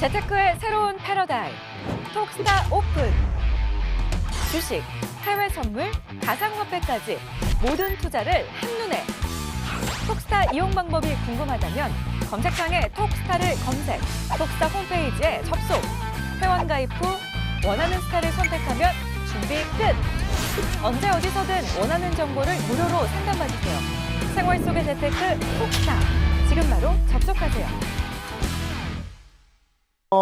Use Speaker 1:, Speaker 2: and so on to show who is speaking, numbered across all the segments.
Speaker 1: 재테크의 새로운 패러다임, 톡스타 오픈. 주식, 해외 선물, 가상화폐까지 모든 투자를 한눈에. 톡스타 이용 방법이 궁금하다면 검색창에 톡스타를 검색, 톡스타 홈페이지에 접속. 회원 가입 후 원하는 스타를 선택하면 준비 끝! 언제 어디서든 원하는 정보를 무료로 상담받으세요. 생활 속의 재테크 톡스타. 지금 바로 접속하세요.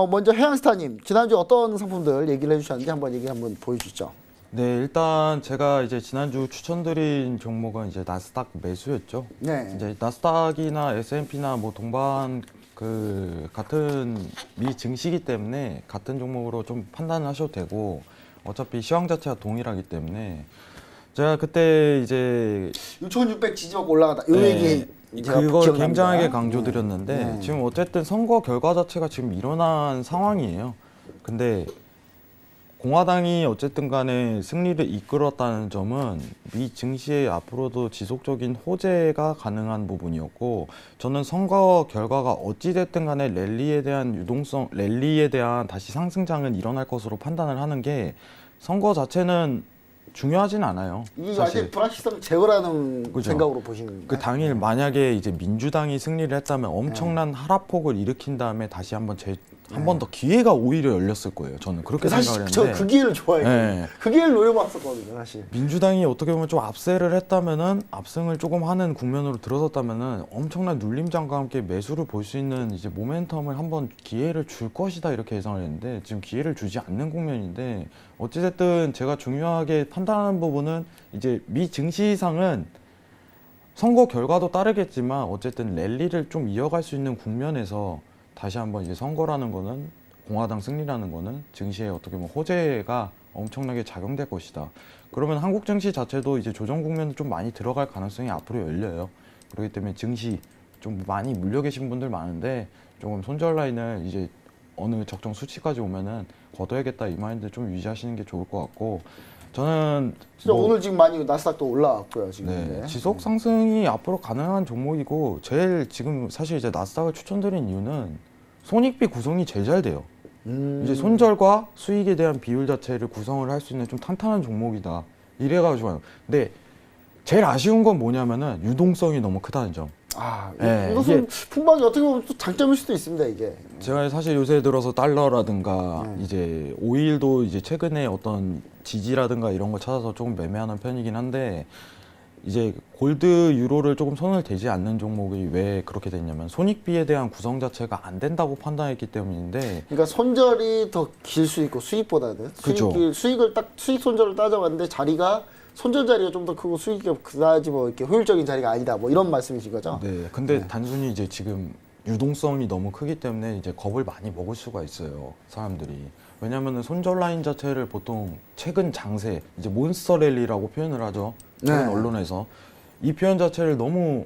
Speaker 2: 먼저 해양스타님, 지난주 어떤 상품들 얘기를 해주셨는지 한번 보여주시죠.
Speaker 3: 네, 일단 제가 이제 지난주 추천드린 종목은 이제 나스닥 매수였죠.
Speaker 2: 네.
Speaker 3: 이제 나스닥이나 S&P나 뭐 동반 같은 미 증시이기 때문에 같은 종목으로 좀 판단을 하셔도 되고, 어차피 시황 자체가 동일하기 때문에 제가 그때 이제
Speaker 2: 6,600 지지받고 올라가다. 이
Speaker 3: 네,
Speaker 2: 얘기 제가
Speaker 3: 그걸
Speaker 2: 기억납니다.
Speaker 3: 굉장하게 강조드렸는데
Speaker 2: 네.
Speaker 3: 지금 어쨌든 선거 결과 자체가 지금 일어난 상황이에요. 근데 공화당이 어쨌든 간에 승리를 이끌었다는 점은 미 증시에 앞으로도 지속적인 호재가 가능한 부분이었고, 저는 선거 결과가 어찌됐든 간에 랠리에 대한 유동성, 랠리에 대한 다시 상승장은 일어날 것으로 판단을 하는 게 선거 자체는 중요하진 않아요.
Speaker 2: 이게
Speaker 3: 사실.
Speaker 2: 아직 불확실성 제거라는
Speaker 3: 그죠.
Speaker 2: 생각으로 보시는 거예요.
Speaker 3: 그 당일 만약에 이제 민주당이 승리를 했다면 엄청난 하락폭을 일으킨 다음에 다시 한번 한 번 더 기회가 오히려 열렸을 거예요. 저는 그렇게
Speaker 2: 사실
Speaker 3: 생각을
Speaker 2: 저
Speaker 3: 했는데
Speaker 2: 그 기회를 좋아해요.
Speaker 3: 네.
Speaker 2: 그 기회를 노려봤었거든요, 사실.
Speaker 3: 민주당이 어떻게 보면 좀 압세를 했다면은, 압승을 조금 하는 국면으로 들어섰다면은 엄청난 눌림장과 함께 매수를 볼 수 있는 이제 모멘텀을 한번 기회를 줄 것이다 이렇게 예상을 했는데, 지금 기회를 주지 않는 국면인데, 어찌됐든 제가 중요하게 판단하는 부분은 이제 미 증시상은 선거 결과도 따르겠지만 어쨌든 랠리를 좀 이어갈 수 있는 국면에서 다시 한번 이제 선거라는 거는, 공화당 승리라는 거는 증시에 어떻게 보면 호재가 엄청나게 작용될 것이다. 그러면 한국 증시 자체도 이제 조정 국면에 좀 많이 들어갈 가능성이 앞으로 열려요. 그렇기 때문에 증시 좀 많이 물려 계신 분들 많은데 조금 손절 라인을 이제 어느 적정 수치까지 오면은 걷어야겠다 이 마인드 좀 유지하시는 게 좋을 것 같고, 저는
Speaker 2: 진짜 오늘 지금 많이 나스닥도 올라왔고요, 지금.
Speaker 3: 네,
Speaker 2: 이제.
Speaker 3: 지속 상승이 앞으로 가능한 종목이고, 제일 지금 사실 이제 나스닥을 추천드린 이유는 손익비 구성이 제일 잘 돼요. 이제 손절과 수익에 대한 비율 자체를 구성을 할 수 있는 좀 탄탄한 종목이다. 이래가지고 좋아요. 근데 제일 아쉬운 건 뭐냐면은 유동성이 너무 크다는 점. 네,
Speaker 2: 이것은 품목이 어떻게 보면 또 장점일 수도 있습니다, 이게.
Speaker 3: 제가 사실 요새 들어서 달러라든가 이제 오일도 이제 최근에 어떤 지지라든가 이런 거 찾아서 조금 매매하는 편이긴 한데, 이제 골드, 유로를 조금 손을 대지 않는 종목이 왜 그렇게 됐냐면 손익비에 대한 구성 자체가 안 된다고 판단했기 때문인데,
Speaker 2: 그러니까 손절이 더 길 수 있고 수익보다는
Speaker 3: 그죠.
Speaker 2: 수익 손절을 따져봤는데 자리가 손절 자리가 좀 더 크고 수익이 그다지 뭐 이렇게 효율적인 자리가 아니다, 뭐 이런 말씀이신 거죠?
Speaker 3: 네. 근데 단순히 이제 지금 유동성이 너무 크기 때문에 이제 겁을 많이 먹을 수가 있어요, 사람들이. 왜냐면은 손절 라인 자체를 보통 최근 장세, 이제 몬스터 랠리라고 표현을 하죠. 최근
Speaker 2: 네.
Speaker 3: 언론에서. 이 표현 자체를 너무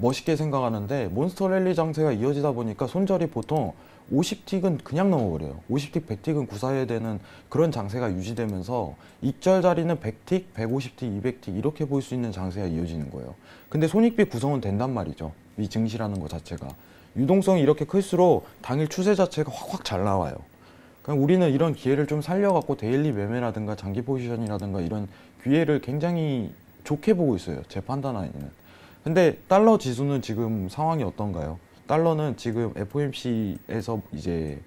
Speaker 3: 멋있게 생각하는데, 몬스터 랠리 장세가 이어지다 보니까 손절이 보통 50틱은 그냥 넘어버려요. 50틱, 100틱은 구사해야 되는 그런 장세가 유지되면서 익절 자리는 100틱, 150틱, 200틱 이렇게 볼 수 있는 장세가 이어지는 거예요. 근데 손익비 구성은 된단 말이죠. 이 증시라는 것 자체가. 유동성이 이렇게 클수록 당일 추세 자체가 확확 잘 나와요. 그럼 우리는 이런 기회를 좀 살려갖고 데일리 매매라든가 장기 포지션이라든가 이런 기회를 굉장히 좋게 보고 있어요, 제 판단 하에는. 근데 달러 지수는 지금 상황이 어떤가요? 달러는 지금 FOMC에서 이제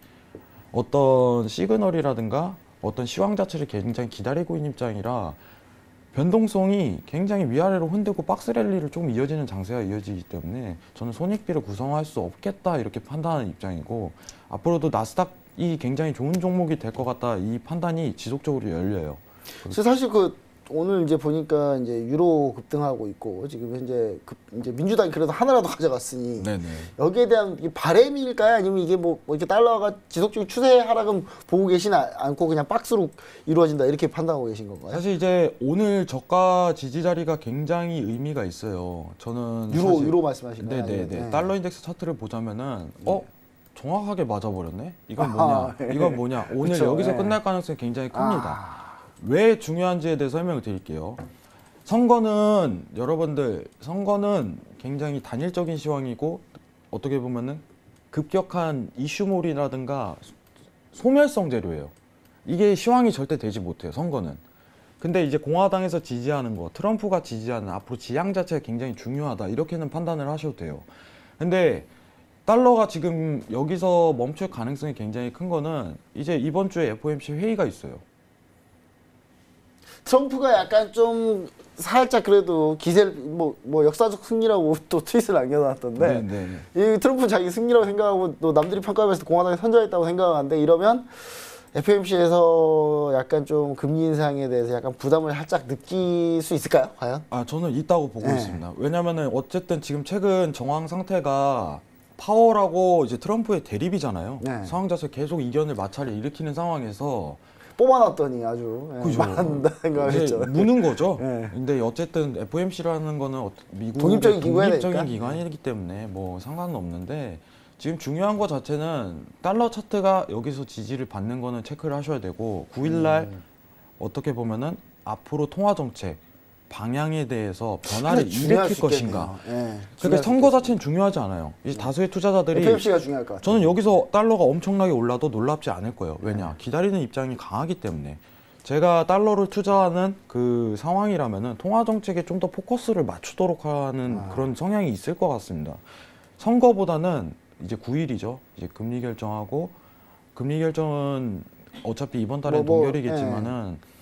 Speaker 3: 어떤 시그널이라든가 어떤 시황 자체를 굉장히 기다리고 있는 입장이라 변동성이 굉장히 위아래로 흔들고 박스 랠리를 조금 이어지는 장세가 이어지기 때문에 저는 손익비를 구성할 수 없겠다 이렇게 판단하는 입장이고, 앞으로도 나스닥이 굉장히 좋은 종목이 될 것 같다 이 판단이 지속적으로 열려요.
Speaker 2: 그래서 사실 오늘 이제 보니까 이제 유로 급등하고 있고, 지금 현재 이제 민주당이 그래도 하나라도 가져갔으니
Speaker 3: 네네.
Speaker 2: 여기에 대한 바램일까요? 아니면 이게 뭐 이렇게 달러가 지속적인 추세 하락은 보고 계시지 않고 그냥 박스로 이루어진다 이렇게 판단하고 계신 건가요?
Speaker 3: 사실 이제 오늘 저가 지지 자리가 굉장히 의미가 있어요. 저는
Speaker 2: 유로 말씀하시나요?
Speaker 3: 네네네.
Speaker 2: 아니면, 네.
Speaker 3: 달러 인덱스 차트를 보자면은 정확하게 맞아버렸네. 이건 뭐냐?
Speaker 2: 네.
Speaker 3: 이건 뭐냐? 오늘
Speaker 2: 그쵸,
Speaker 3: 여기서
Speaker 2: 네.
Speaker 3: 끝날 가능성이 굉장히 큽니다. 왜 중요한지에 대해서 설명을 드릴게요. 선거는 여러분들, 선거는 굉장히 단일적인 시황이고 어떻게 보면은 급격한 이슈몰이라든가 소멸성 재료예요. 이게 시황이 절대 되지 못해요, 선거는. 근데 이제 공화당에서 지지하는 거, 트럼프가 지지하는 앞으로 지향 자체가 굉장히 중요하다. 이렇게는 판단을 하셔도 돼요. 근데 달러가 지금 여기서 멈출 가능성이 굉장히 큰 거는 이제 이번 주에 FOMC 회의가 있어요.
Speaker 2: 트럼프가 약간 좀 살짝 그래도 기세를 뭐 역사적 승리라고 또 트윗을 남겨놨던데
Speaker 3: 네.
Speaker 2: 이 트럼프 자기 승리라고 생각하고 또 남들이 평가하면서 공화당이 선전했다고 생각하는데 이러면 FOMC에서 약간 좀 금리 인상에 대해서 약간 부담을 살짝 느낄 수 있을까요? 과연?
Speaker 3: 저는 있다고 보고
Speaker 2: 네.
Speaker 3: 있습니다. 왜냐면은 어쨌든 지금 최근 정황 상태가 파월하고 이제 트럼프의 대립이잖아요.
Speaker 2: 네.
Speaker 3: 상황 자체 계속 이견을 마찰을 일으키는 상황에서
Speaker 2: 뽑아놨더니 아주
Speaker 3: 그죠.
Speaker 2: 말한다
Speaker 3: 이제
Speaker 2: 생각했죠.
Speaker 3: 무는 거죠.
Speaker 2: 네.
Speaker 3: 근데 어쨌든 FOMC라는 거는 미국의
Speaker 2: 독립적인 기구여야
Speaker 3: 독립적인
Speaker 2: 되니까.
Speaker 3: 기관이기 때문에 뭐 상관은 없는데 지금 중요한 거 자체는 달러 차트가 여기서 지지를 받는 거는 체크를 하셔야 되고 9일날 어떻게 보면은 앞으로 통화 정책 방향에 대해서 변화를
Speaker 2: 중요할
Speaker 3: 일으킬
Speaker 2: 수
Speaker 3: 것인가.
Speaker 2: 있겠네요. 예,
Speaker 3: 그러니까
Speaker 2: 중요할 수
Speaker 3: 선거
Speaker 2: 있겠어요.
Speaker 3: 자체는 중요하지 않아요. 이제 다수의 투자자들이
Speaker 2: FOMC가 중요할 것 같아요.
Speaker 3: 저는 여기서 달러가 엄청나게 올라도 놀랍지 않을 거예요. 왜냐? 기다리는 입장이 강하기 때문에. 제가 달러를 투자하는 그 상황이라면은 통화 정책에 좀 더 포커스를 맞추도록 하는 그런 성향이 있을 것 같습니다. 선거보다는 이제 9일이죠. 이제 금리 결정하고 금리 결정은 어차피 이번 달엔 동결이겠지만은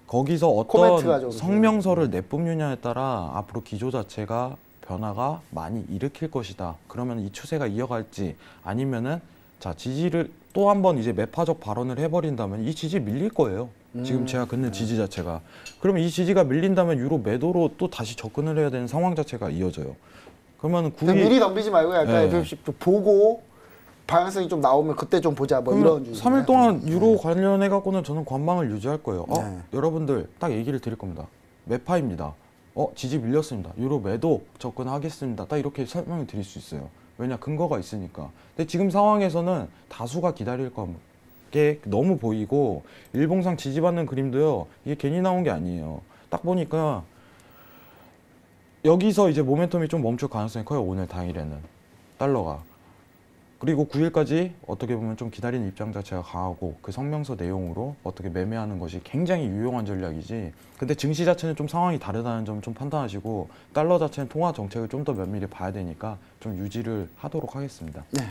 Speaker 3: 거기서
Speaker 2: 코멘트가
Speaker 3: 어떤
Speaker 2: 좀
Speaker 3: 성명서를 내뿜느냐에 따라 앞으로 기조 자체가 변화가 많이 일으킬 것이다. 그러면 이 추세가 이어갈지 아니면은 자 지지를 또 한 번 이제 매파적 발언을 해버린다면 이 지지 밀릴 거예요. 지금 제가 긋는 지지 자체가. 그러면 이 지지가 밀린다면 유로 매도로 또 다시 접근을 해야 되는 상황 자체가 이어져요. 그러면
Speaker 2: 그냥
Speaker 3: 9일
Speaker 2: 미리 덤비지 말고 약간
Speaker 3: 네.
Speaker 2: FOMC 좀 보고 방향성이 좀 나오면 그때 좀 보자 뭐 이런 주의.
Speaker 3: 3일 동안 유로 관련해 갖고는 저는 관망을 유지할 거예요.
Speaker 2: 네.
Speaker 3: 여러분들 딱 얘기를 드릴 겁니다. 매파입니다. 지지 밀렸습니다. 유로 매도 접근하겠습니다. 딱 이렇게 설명을 드릴 수 있어요. 왜냐 근거가 있으니까. 근데 지금 상황에서는 다수가 기다릴 게 너무 보이고 일봉상 지지받는 그림도요. 이게 괜히 나온 게 아니에요. 딱 보니까 여기서 이제 모멘텀이 좀 멈출 가능성이 커요. 오늘 당일에는 달러가. 그리고 9일까지 어떻게 보면 좀 기다리는 입장 자체가 강하고 그 성명서 내용으로 어떻게 매매하는 것이 굉장히 유용한 전략이지. 근데 증시 자체는 좀 상황이 다르다는 점 좀 판단하시고 달러 자체는 통화 정책을 좀 더 면밀히 봐야 되니까 좀 유지를 하도록 하겠습니다.
Speaker 2: 네.